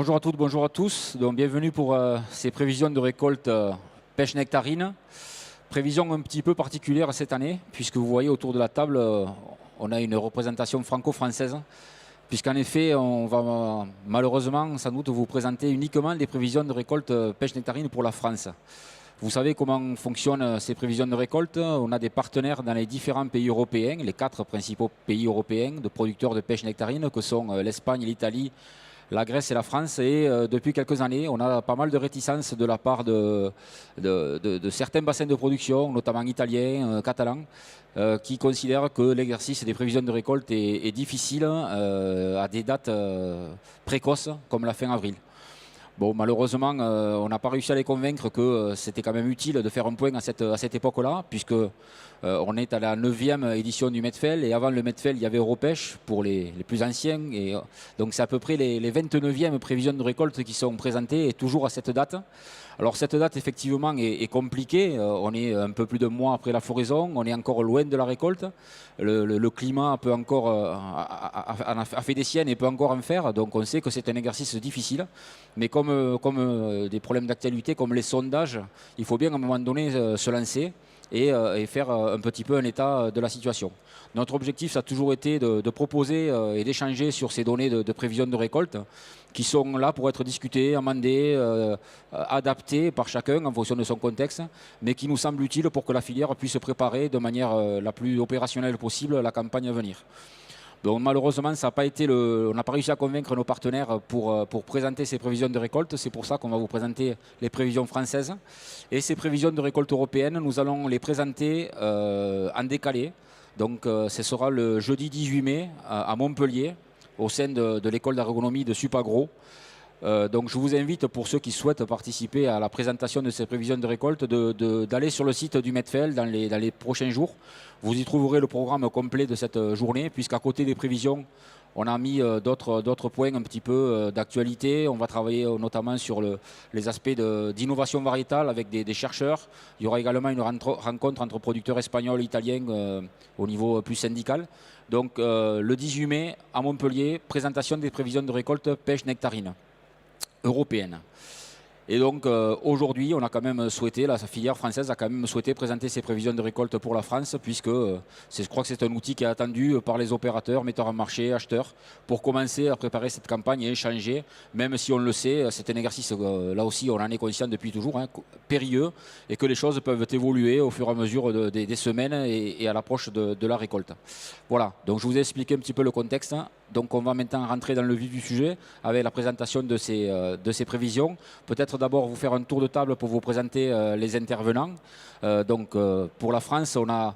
bonjour à toutes, bonjour à tous. Donc, bienvenue pour ces prévisions de récolte pêche nectarine. Prévision un petit peu particulière cette année, puisque vous voyez autour de la table, on a une représentation franco-française. Puisqu'en effet, on va malheureusement sans doute vous présenter uniquement les prévisions de récolte pêche nectarine pour la France. Vous savez comment fonctionnent ces prévisions de récolte. On a des partenaires dans les différents pays européens, les 4 principaux pays européens de producteurs de pêche nectarine, que sont l'Espagne, l'Italie, la Grèce et la France. Et depuis quelques années, on a pas mal de réticences de la part de certains bassins de production, notamment italiens, catalans, qui considèrent que l'exercice des prévisions de récolte est difficile à des dates précoces, comme la fin avril. Bon, malheureusement, on n'a pas réussi à les convaincre que c'était quand même utile de faire un point à cette époque-là, puisque on est à la 9e édition du Medfel, et avant le Medfel, il y avait Europêche pour les plus anciens. Et, donc c'est à peu près les 29e prévisions de récolte qui sont présentées, et toujours à cette date. Alors cette date, effectivement, est compliquée. On est un peu plus d'un mois après la floraison, on est encore loin de la récolte. Le climat peut encore, a fait des siennes et peut encore en faire, donc on sait que c'est un exercice difficile. Mais comme des problèmes d'actualité, comme les sondages, il faut bien à un moment donné se lancer et faire un petit peu un état de la situation. Notre objectif, ça a toujours été de proposer et d'échanger sur ces données de prévision de récolte qui sont là pour être discutées, amendées, adaptées par chacun en fonction de son contexte, mais qui nous semblent utiles pour que la filière puisse se préparer de manière la plus opérationnelle possible à la campagne à venir. Donc malheureusement, on n'a pas réussi à convaincre nos partenaires pour présenter ces prévisions de récolte. C'est pour ça qu'on va vous présenter les prévisions françaises. Et ces prévisions de récolte européennes, nous allons les présenter en décalé. Donc ce sera le jeudi 18 mai à Montpellier, au sein de l'école d'agronomie de Supagro. Donc je vous invite, pour ceux qui souhaitent participer à la présentation de ces prévisions de récolte, d'aller sur le site du Medfel dans les prochains jours. Vous y trouverez le programme complet de cette journée, puisqu'à côté des prévisions, on a mis d'autres points un petit peu d'actualité. On va travailler notamment sur les aspects d'innovation variétale avec des chercheurs. Il y aura également une rencontre entre producteurs espagnols et italiens au niveau plus syndical. Donc le 18 mai à Montpellier, présentation des prévisions de récolte pêche nectarine européenne. Et donc aujourd'hui, on a quand même souhaité, la filière française a quand même souhaité présenter ses prévisions de récolte pour la France, puisque je crois que c'est un outil qui est attendu par les opérateurs, metteurs en marché, acheteurs, pour commencer à préparer cette campagne et échanger, même si on le sait, c'est un exercice, là aussi on en est conscient depuis toujours, périlleux, et que les choses peuvent évoluer au fur et à mesure des semaines et à l'approche de la récolte. Voilà, donc je vous ai expliqué un petit peu le contexte. Donc on va maintenant rentrer dans le vif du sujet avec la présentation de ces prévisions. Peut-être d'abord vous faire un tour de table pour vous présenter les intervenants. Pour la France, on a,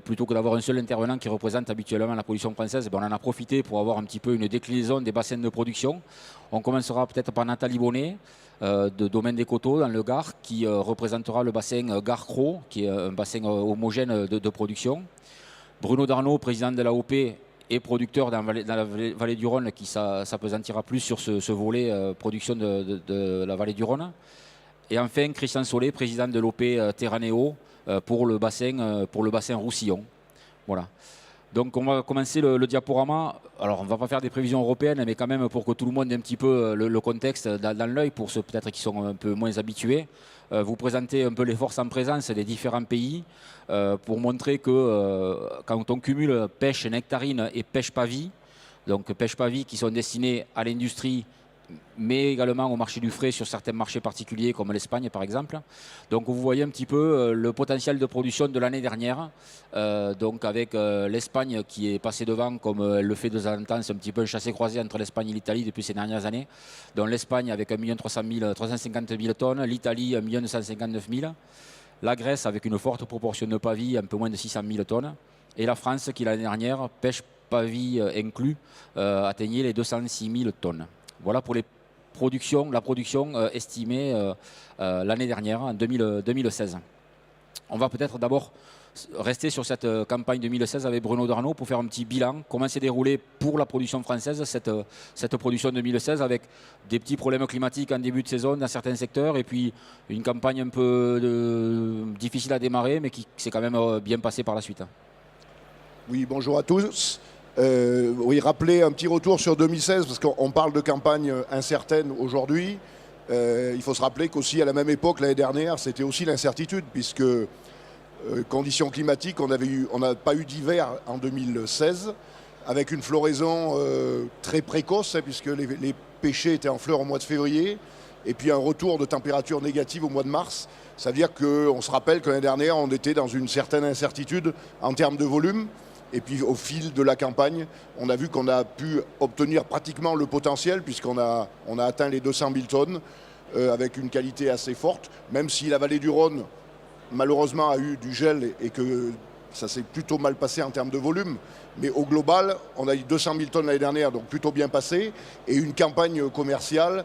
plutôt que d'avoir un seul intervenant qui représente habituellement la production française, on en a profité pour avoir un petit peu une déclinaison des bassins de production. On commencera peut-être par Nathalie Bonnet, de Domaine des Coteaux dans le Gard, qui représentera le bassin Gard-Cros, qui est un bassin homogène de production. Bruno Darnaud, président de l'AOP, et producteur dans la vallée du Rhône, qui s'apesantira plus sur ce volet production de la vallée du Rhône. Et enfin, Christian Solé, président de l'OP Terranéo pour le bassin Roussillon. Voilà. Donc on va commencer le diaporama. Alors on ne va pas faire des prévisions européennes, mais quand même pour que tout le monde ait un petit peu le contexte dans l'œil, pour ceux peut-être qui sont un peu moins habitués. Vous présenter un peu les forces en présence des différents pays pour montrer que quand on cumule pêche nectarine et pêche pavie, donc pêche pavie qui sont destinées à l'industrie, mais également au marché du frais sur certains marchés particuliers comme l'Espagne par exemple. Donc vous voyez un petit peu le potentiel de production de l'année dernière, donc avec l'Espagne qui est passée devant comme elle le fait de temps en temps, c'est un petit peu un chassé-croisé entre l'Espagne et l'Italie depuis ces dernières années. Donc l'Espagne avec 1 350 000 tonnes, l'Italie 1 259 000, la Grèce avec une forte proportion de pavis, un peu moins de 600 000 tonnes, et la France qui l'année dernière, pêche pavis inclus, atteignait les 206 000 tonnes. Voilà pour la production estimée l'année dernière, en 2016. On va peut-être d'abord rester sur cette campagne 2016 avec Bruno Darnaud pour faire un petit bilan. Comment s'est déroulé pour la production française cette production 2016, avec des petits problèmes climatiques en début de saison dans certains secteurs, et puis une campagne un peu difficile à démarrer, mais qui s'est quand même bien passée par la suite. Oui, bonjour à tous. Oui, rappeler un petit retour sur 2016, parce qu'on parle de campagne incertaine aujourd'hui. Il faut se rappeler qu'aussi à la même époque, l'année dernière, c'était aussi l'incertitude, puisque conditions climatiques, on n'a pas eu d'hiver en 2016, avec une floraison très précoce, hein, puisque les pêchers étaient en fleurs au mois de février, et puis un retour de température négative au mois de mars. Ça veut dire qu'on se rappelle que l'année dernière, on était dans une certaine incertitude en termes de volume. Et puis au fil de la campagne, on a vu qu'on a pu obtenir pratiquement le potentiel, puisqu'on a atteint les 200 000 tonnes avec une qualité assez forte, même si la vallée du Rhône, malheureusement, a eu du gel et que ça s'est plutôt mal passé en termes de volume. Mais au global, on a eu 200 000 tonnes l'année dernière, donc plutôt bien passé, et une campagne commerciale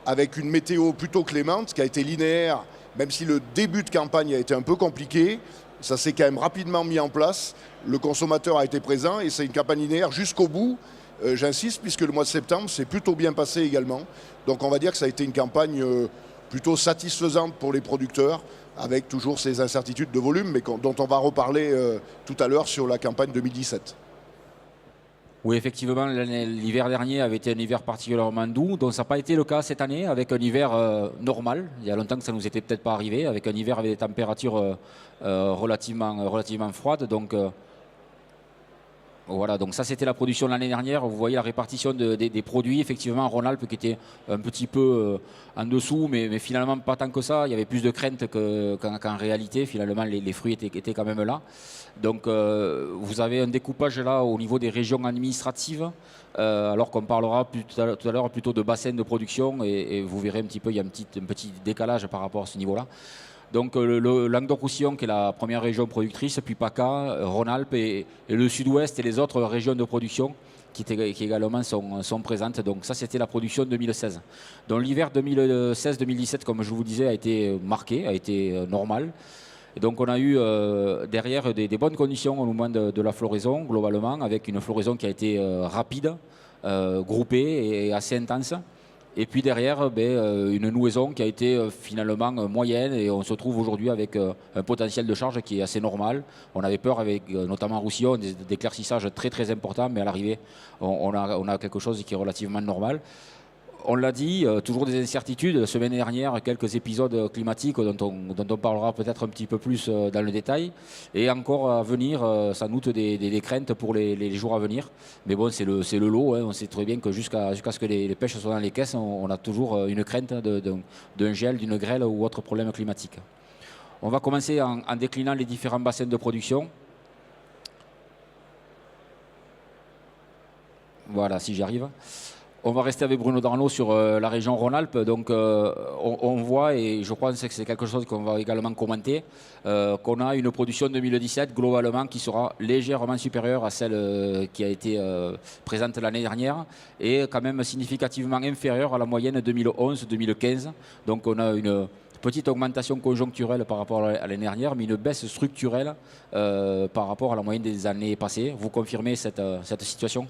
avec une météo plutôt clémente, qui a été linéaire, même si le début de campagne a été un peu compliqué. Ça s'est quand même rapidement mis en place. Le consommateur a été présent et c'est une campagne linéaire jusqu'au bout. J'insiste, puisque le mois de septembre s'est plutôt bien passé également. Donc on va dire que ça a été une campagne plutôt satisfaisante pour les producteurs, avec toujours ces incertitudes de volume, mais dont on va reparler tout à l'heure sur la campagne 2017. Oui, effectivement, l'hiver dernier avait été un hiver particulièrement doux, donc ça n'a pas été le cas cette année, avec un hiver normal. Il y a longtemps que ça ne nous était peut-être pas arrivé, avec un hiver avec des températures relativement froides. Donc voilà, donc ça c'était la production de l'année dernière. Vous voyez la répartition des produits, effectivement, Rhône-Alpes qui était un petit peu en dessous, mais finalement pas tant que ça. Il y avait plus de crainte qu'en réalité. Finalement, les fruits étaient quand même là. Donc vous avez un découpage là au niveau des régions administratives, alors qu'on parlera tout à l'heure plutôt de bassin de production, et vous verrez un petit peu, il y a un petit décalage par rapport à ce niveau-là. Donc le Languedoc-Roussillon qui est la première région productrice, puis PACA, Rhône-Alpes et le Sud-Ouest et les autres régions de production qui également sont présentes. Donc ça c'était la production 2016. Donc l'hiver 2016-2017, comme je vous disais, a été marqué, a été normal. Et donc on a eu derrière des bonnes conditions au moment de la floraison globalement, avec une floraison qui a été rapide, groupée et assez intense. Et puis derrière, une nouaison qui a été finalement moyenne, et on se trouve aujourd'hui avec un potentiel de charge qui est assez normal. On avait peur avec notamment Roussillon, des éclaircissages très très importants, mais à l'arrivée, on a quelque chose qui est relativement normal. On l'a dit, toujours des incertitudes. La semaine dernière, quelques épisodes climatiques dont on parlera peut-être un petit peu plus dans le détail. Et encore à venir, sans doute des craintes pour les jours à venir. Mais bon, c'est le lot. Hein. On sait très bien que jusqu'à ce que les pêches soient dans les caisses, on a toujours une crainte d'un gel, d'une grêle ou autre problème climatique. On va commencer en déclinant les différents bassins de production. Voilà, si j'y arrive. On va rester avec Bruno Darnaud sur la région Rhône-Alpes. Donc on voit, et je crois que c'est quelque chose qu'on va également commenter, qu'on a une production 2017 globalement qui sera légèrement supérieure à celle qui a été présente l'année dernière, et quand même significativement inférieure à la moyenne 2011-2015. Donc on a une petite augmentation conjoncturelle par rapport à l'année dernière, mais une baisse structurelle par rapport à la moyenne des années passées. Vous confirmez cette situation ?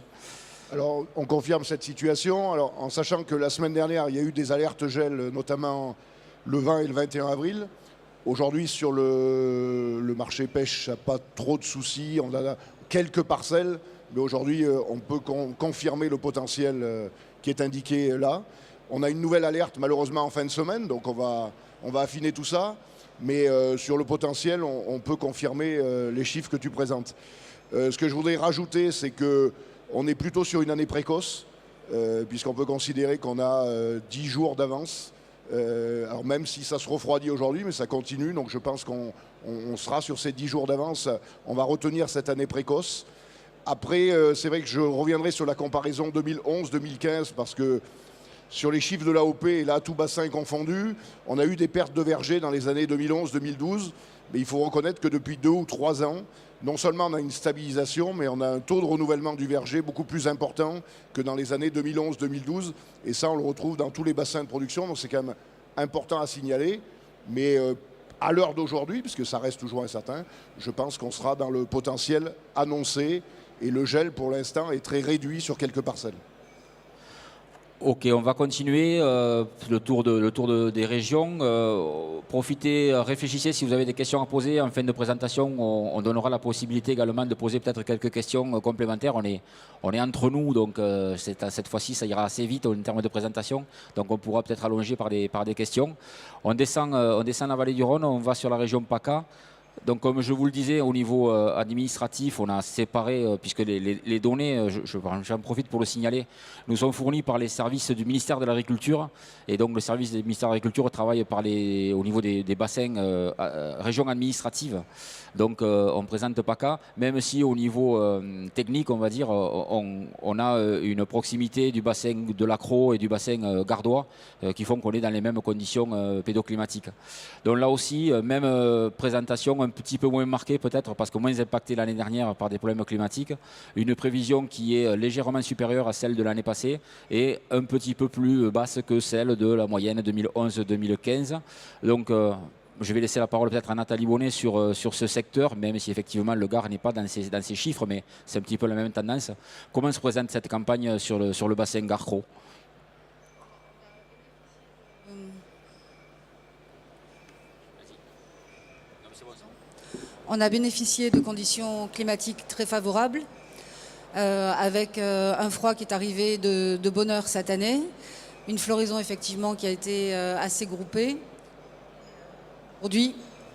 Alors, on confirme cette situation, alors, en sachant que la semaine dernière, il y a eu des alertes gel, notamment le 20 et le 21 avril. Aujourd'hui, sur le marché pêche, il n'y a pas trop de soucis. On a quelques parcelles, mais aujourd'hui, on peut confirmer le potentiel qui est indiqué là. On a une nouvelle alerte, malheureusement, en fin de semaine, donc on va affiner tout ça. Mais sur le potentiel, on peut confirmer les chiffres que tu présentes. Ce que je voudrais rajouter, c'est que on est plutôt sur une année précoce, puisqu'on peut considérer qu'on a 10 jours d'avance. Alors même si ça se refroidit aujourd'hui, mais ça continue, donc je pense qu'on sera sur ces 10 jours d'avance. On va retenir cette année précoce. Après, c'est vrai que je reviendrai sur la comparaison 2011-2015, parce que sur les chiffres de l'AOP, et là, tout bassin confondu, on a eu des pertes de vergers dans les années 2011-2012, mais il faut reconnaître que depuis 2 ou 3 ans, non seulement on a une stabilisation, mais on a un taux de renouvellement du verger beaucoup plus important que dans les années 2011-2012. Et ça, on le retrouve dans tous les bassins de production. Donc c'est quand même important à signaler. Mais à l'heure d'aujourd'hui, puisque ça reste toujours incertain, je pense qu'on sera dans le potentiel annoncé. Et le gel, pour l'instant, est très réduit sur quelques parcelles. Ok, on va continuer le tour des régions. Profitez, réfléchissez si vous avez des questions à poser. En fin de présentation, on donnera la possibilité également de poser peut-être quelques questions complémentaires. On est entre nous, donc cette fois-ci, ça ira assez vite en termes de présentation. Donc on pourra peut-être allonger par des questions. On descend la vallée du Rhône, on va sur la région PACA. Donc, comme je vous le disais, au niveau administratif, on a séparé, puisque les données, j'en profite pour le signaler, nous sont fournies par les services du ministère de l'Agriculture. Et donc, le service du ministère de l'Agriculture travaille au niveau des bassins régions administratives. Donc, on ne présente pas qu'à, même si au niveau technique, on va dire, on a une proximité du bassin de l'Accro et du bassin gardois qui font qu'on est dans les mêmes conditions pédoclimatiques. Donc là aussi, même présentation un petit peu moins marquée peut-être parce que moins impactée l'année dernière par des problèmes climatiques. Une prévision qui est légèrement supérieure à celle de l'année passée et un petit peu plus basse que celle de la moyenne 2011-2015. Donc je vais laisser la parole peut-être à Nathalie Bonnet sur ce secteur, même si effectivement le Gard n'est pas dans ces chiffres, mais c'est un petit peu la même tendance. Comment se présente cette campagne sur le bassin Gard-Cros ? On a bénéficié de conditions climatiques très favorables, avec un froid qui est arrivé de bonne heure cette année, une floraison effectivement qui a été assez groupée.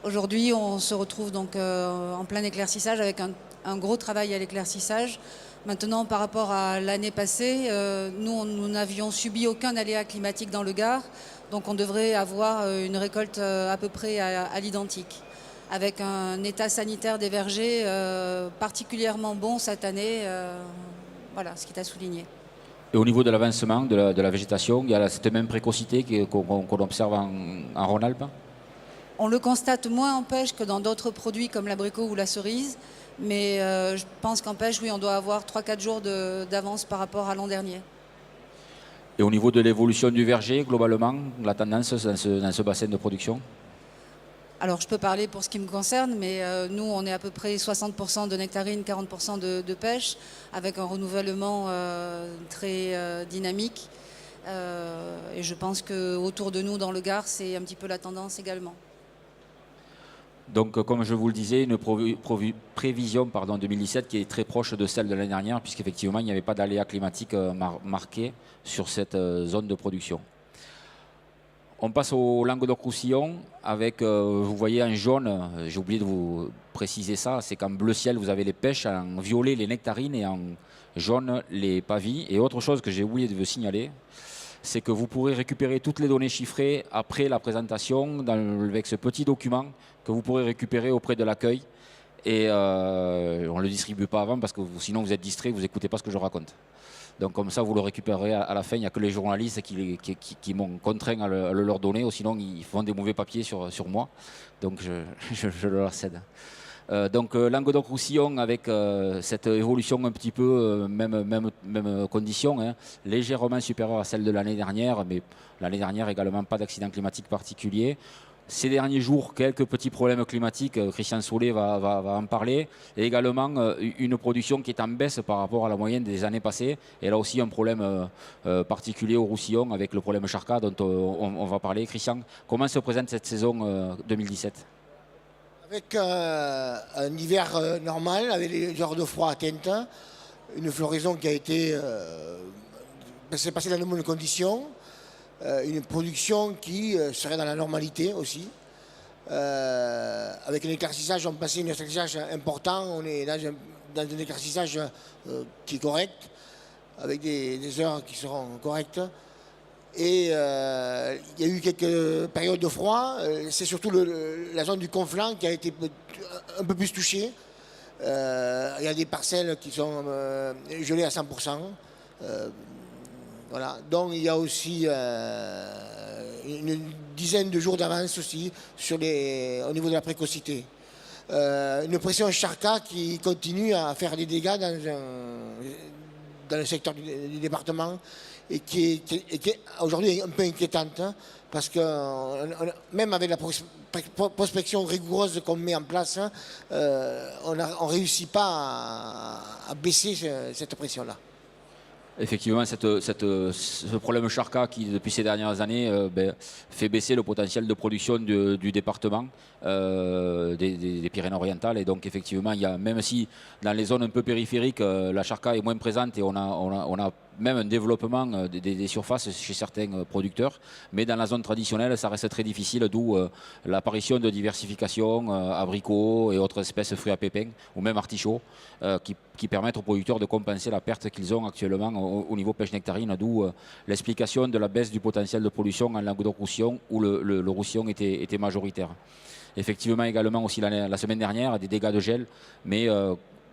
Aujourd'hui, on se retrouve donc en plein éclaircissage avec un gros travail à l'éclaircissage. Maintenant, par rapport à l'année passée, nous n'avions subi aucun aléa climatique dans le Gard, donc on devrait avoir une récolte à peu près à l'identique, avec un état sanitaire des vergers particulièrement bon cette année. Voilà ce qui est à souligner. Et au niveau de l'avancement de la végétation, il y a cette même précocité qu'on observe en Rhône-Alpes ? On le constate moins en pêche que dans d'autres produits comme l'abricot ou la cerise, mais je pense qu'en pêche, oui, on doit avoir 3-4 jours d'avance par rapport à l'an dernier. Et au niveau de l'évolution du verger, globalement, la tendance dans ce bassin de production ? Alors, je peux parler pour ce qui me concerne, mais nous, on est à peu près 60% de nectarine, 40% de pêche, avec un renouvellement très dynamique. Et je pense qu'autour de nous, dans le Gard, c'est un petit peu la tendance également. Donc, comme je vous le disais, une prévision 2017 qui est très proche de celle de l'année dernière, puisqu'effectivement, il n'y avait pas d'aléa climatique marqué sur cette zone de production. On passe au Languedoc-Roussillon avec, vous voyez en jaune, j'ai oublié de vous préciser ça, c'est qu'en bleu ciel, vous avez les pêches, en violet, les nectarines et en jaune, les pavis. Et autre chose que j'ai oublié de vous signaler, c'est que vous pourrez récupérer toutes les données chiffrées après la présentation avec ce petit document que vous pourrez récupérer auprès de l'accueil. Et on ne le distribue pas avant parce que sinon vous êtes distrait, vous n'écoutez pas ce que je raconte. Donc comme ça, vous le récupérerez à la fin. Il n'y a que les journalistes qui m'ont contraint à le leur donner, ou sinon ils font des mauvais papiers sur moi. Donc je leur cède. Donc Languedoc-Roussillon avec cette évolution un petit peu, même condition, hein, légèrement supérieure à celle de l'année dernière, mais l'année dernière également pas d'accident climatique particulier. Ces derniers jours, quelques petits problèmes climatiques, Christian Solé va en parler, et également une production qui est en baisse par rapport à la moyenne des années passées. Et là aussi un problème particulier au Roussillon avec le problème Charca dont on va parler. Christian, comment se présente cette saison 2017 ? Avec un hiver normal, avec les heures de froid atteintes, une floraison qui a été s'est passée dans de bonnes conditions, une production qui serait dans la normalité aussi. Avec un éclaircissage, on passait un éclaircissage important, on est dans un éclaircissage qui est correct, avec des heures qui seront correctes. Et il y a eu quelques périodes de froid. C'est surtout la zone du Conflent qui a été un peu plus touchée. Il y a des parcelles qui sont gelées à 100%. Voilà. Donc il y a aussi une dizaine de jours d'avance aussi au niveau de la précocité. Une pression Charca qui continue à faire des dégâts dans le secteur du département, et qui est aujourd'hui un peu inquiétante, hein, parce que même avec la prospection rigoureuse qu'on met en place, on ne réussit pas à baisser cette pression-là. Effectivement, ce problème Charca qui, depuis ces dernières années, fait baisser le potentiel de production du département des Pyrénées-Orientales. Et donc, effectivement, même si dans les zones un peu périphériques, la Charca est moins présente et on a même un développement des surfaces chez certains producteurs, mais dans la zone traditionnelle, ça reste très difficile, d'où l'apparition de diversification, abricots et autres espèces fruits à pépins, ou même artichauts, qui permettent aux producteurs de compenser la perte qu'ils ont actuellement au niveau pêche nectarine, d'où l'explication de la baisse du potentiel de production en Languedoc-Roussillon, où le Roussillon était majoritaire. Effectivement, également aussi la semaine dernière, des dégâts de gel, mais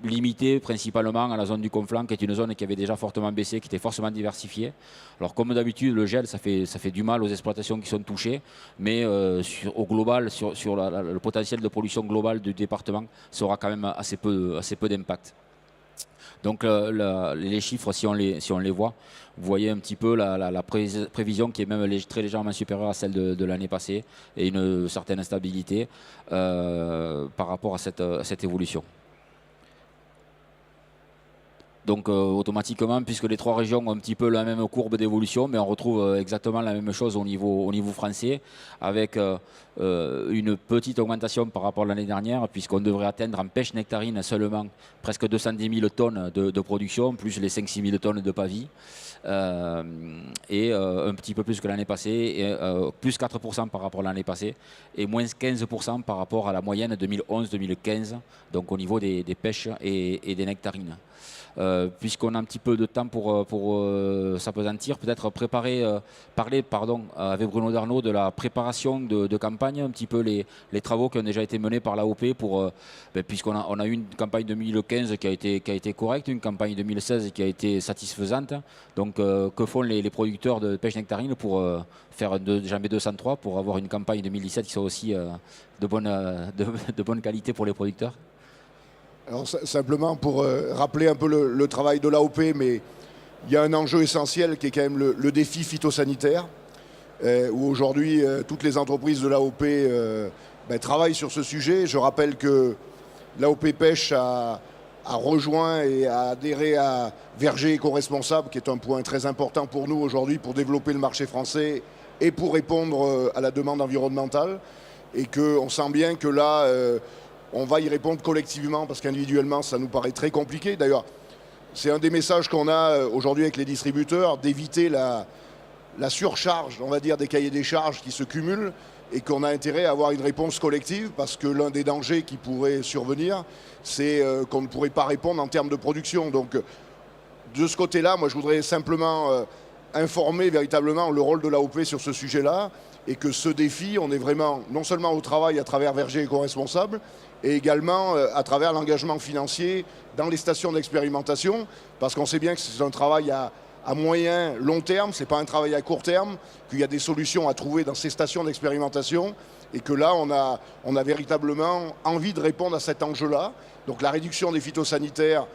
limité principalement à la zone du Conflent, qui est une zone qui avait déjà fortement baissé, qui était forcément diversifiée. Alors comme d'habitude, le gel, ça fait du mal aux exploitations qui sont touchées, mais au global, sur le potentiel de pollution globale du département, ça aura quand même assez peu d'impact. Donc les chiffres, si on les voit, vous voyez un petit peu la prévision qui est même très légèrement supérieure à celle de l'année passée, et une certaine stabilité par rapport à cette évolution. Donc automatiquement, puisque les trois régions ont un petit peu la même courbe d'évolution, mais on retrouve exactement la même chose au niveau français, avec une petite augmentation par rapport à l'année dernière, puisqu'on devrait atteindre en pêche nectarine seulement presque 210 000 tonnes de production, plus les 5-6 000 tonnes de pavis, et un petit peu plus que l'année passée, et, plus 4% par rapport à l'année passée, et moins 15% par rapport à la moyenne 2011-2015, donc au niveau des pêches et des nectarines. Puisqu'on a un petit peu de temps pour s'apesantir, peut-être parler avec Bruno Darnaud de la préparation de campagne, un petit peu les travaux qui ont déjà été menés par l'AOP, puisqu'on a eu une campagne 2015 qui a été correcte, une campagne 2016 qui a été satisfaisante. Donc que font les producteurs de pêche nectarine pour faire jamais 203, pour avoir une campagne 2017 qui soit aussi de bonne qualité pour les producteurs? Alors, simplement pour rappeler un peu le travail de l'AOP, mais il y a un enjeu essentiel qui est quand même le défi phytosanitaire, où aujourd'hui toutes les entreprises de l'AOP travaillent sur ce sujet. Je rappelle que l'AOP Pêche a rejoint et a adhéré à Verger éco-responsable, qui est un point très important pour nous aujourd'hui pour développer le marché français et pour répondre à la demande environnementale. Et qu'on sent bien que là, on va y répondre collectivement, parce qu'individuellement, ça nous paraît très compliqué. D'ailleurs, c'est un des messages qu'on a aujourd'hui avec les distributeurs, d'éviter la surcharge, on va dire, des cahiers des charges qui se cumulent, et qu'on a intérêt à avoir une réponse collective, parce que l'un des dangers qui pourrait survenir, c'est qu'on ne pourrait pas répondre en termes de production. Donc, de ce côté-là, moi, je voudrais simplement informer véritablement le rôle de l'AOP sur ce sujet-là, et que ce défi, on est vraiment non seulement au travail à travers Verger éco-responsable, et également à travers l'engagement financier dans les stations d'expérimentation, parce qu'on sait bien que c'est un travail à moyen, long terme, ce n'est pas un travail à court terme, qu'il y a des solutions à trouver dans ces stations d'expérimentation, et que là, on a véritablement envie de répondre à cet enjeu-là. Donc la réduction des phytosanitaires,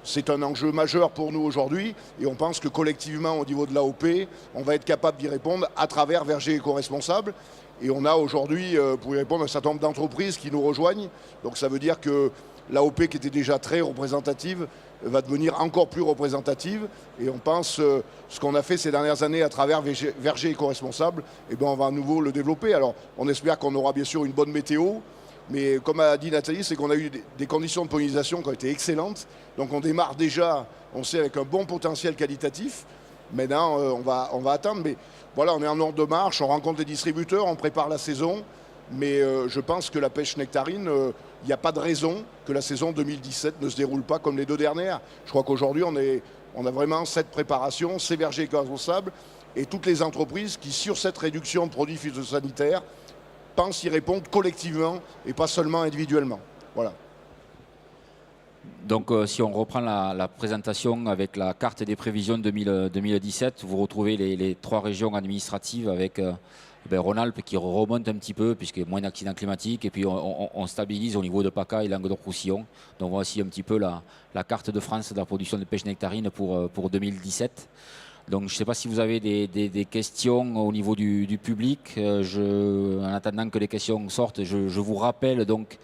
c'est un enjeu majeur pour nous aujourd'hui, et on pense que collectivement, au niveau de l'AOP, on va être capable d'y répondre à travers Verger éco-responsable. Et on a aujourd'hui, pour y répondre, un certain nombre d'entreprises qui nous rejoignent. Donc ça veut dire que l'AOP, qui était déjà très représentative, va devenir encore plus représentative. Et on pense ce qu'on a fait ces dernières années à travers Verger éco-responsable, on va à nouveau le développer. Alors on espère qu'on aura bien sûr une bonne météo. Mais comme a dit Nathalie, c'est qu'on a eu des conditions de pollinisation qui ont été excellentes. Donc on démarre déjà, on sait, avec un bon potentiel qualitatif. Maintenant, on va attendre. Mais voilà, on est en ordre de marche, on rencontre les distributeurs, on prépare la saison. Mais je pense que la pêche nectarine, il n'y a pas de raison que la saison 2017 ne se déroule pas comme les deux dernières. Je crois qu'aujourd'hui, on a vraiment cette préparation, ces vergers éco-responsables, et toutes les entreprises qui, sur cette réduction de produits phytosanitaires, pensent y répondre collectivement et pas seulement individuellement. Voilà. Donc si on reprend la présentation avec la carte des prévisions 2017, vous retrouvez les trois régions administratives avec Rhône-Alpes qui remonte un petit peu puisqu'il y a moins d'accidents climatiques, et puis on stabilise au niveau de PACA et Languedoc-Roussillon. Donc voici un petit peu la carte de France de la production de pêche nectarine pour 2017. Donc je ne sais pas si vous avez des questions au niveau du public. En attendant que les questions sortent, je vous rappelle donc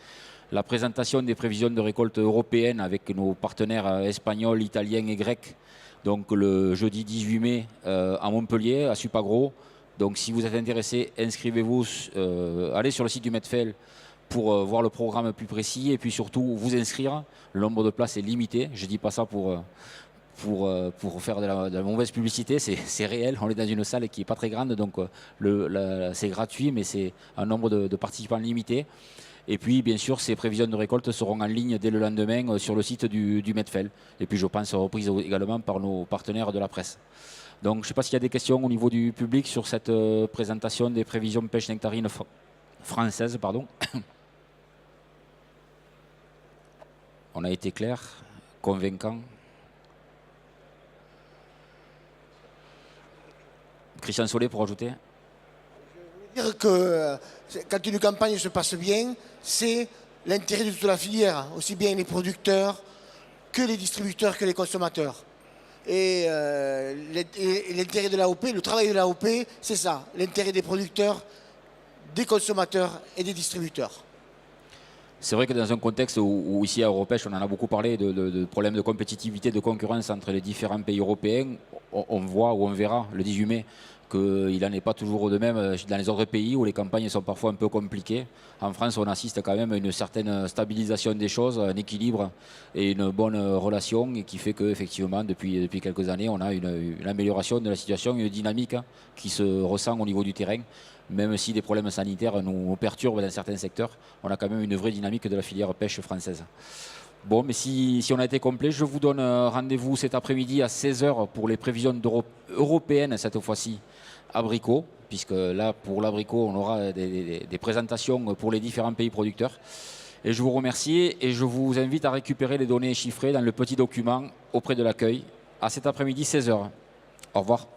la présentation des prévisions de récolte européennes avec nos partenaires espagnols, italiens et grecs donc le jeudi 18 mai à Montpellier, à Supagro. Donc si vous êtes intéressé, inscrivez-vous, allez sur le site du Medfel pour voir le programme plus précis et puis surtout vous inscrire. Le nombre de places est limité. Je ne dis pas ça pour faire de la mauvaise publicité, c'est réel. On est dans une salle qui n'est pas très grande, donc c'est gratuit, mais c'est un nombre de participants limité. Et puis, bien sûr, ces prévisions de récolte seront en ligne dès le lendemain sur le site du Medfel. Et puis, je pense reprises également par nos partenaires de la presse. Donc, je ne sais pas s'il y a des questions au niveau du public sur cette présentation des prévisions de pêche nectarine françaises. Pardon. On a été clair, convaincant. Christian Solé pour ajouter. Je veux dire que quand une campagne se passe bien, c'est l'intérêt de toute la filière, aussi bien les producteurs que les distributeurs, que les consommateurs. Et l'intérêt de l'AOP, le travail de l'AOP, c'est ça, l'intérêt des producteurs, des consommateurs et des distributeurs. C'est vrai que dans un contexte où ici à Europêche, on en a beaucoup parlé de problèmes de compétitivité, de concurrence entre les différents pays européens, on voit ou on verra le 18 mai qu'il n'en est pas toujours de même dans les autres pays où les campagnes sont parfois un peu compliquées. En France, on assiste quand même à une certaine stabilisation des choses, un équilibre et une bonne relation et qui fait qu'effectivement, depuis quelques années, on a une amélioration de la situation, une dynamique qui se ressent au niveau du terrain. Même si des problèmes sanitaires nous perturbent dans certains secteurs, on a quand même une vraie dynamique de la filière pêche française. Bon, mais si on a été complet, je vous donne rendez-vous cet après-midi à 16h pour les prévisions européennes, cette fois-ci, abricot, puisque là, pour l'abricot, on aura des présentations pour les différents pays producteurs. Et je vous remercie et je vous invite à récupérer les données chiffrées dans le petit document auprès de l'accueil à cet après-midi, 16h. Au revoir.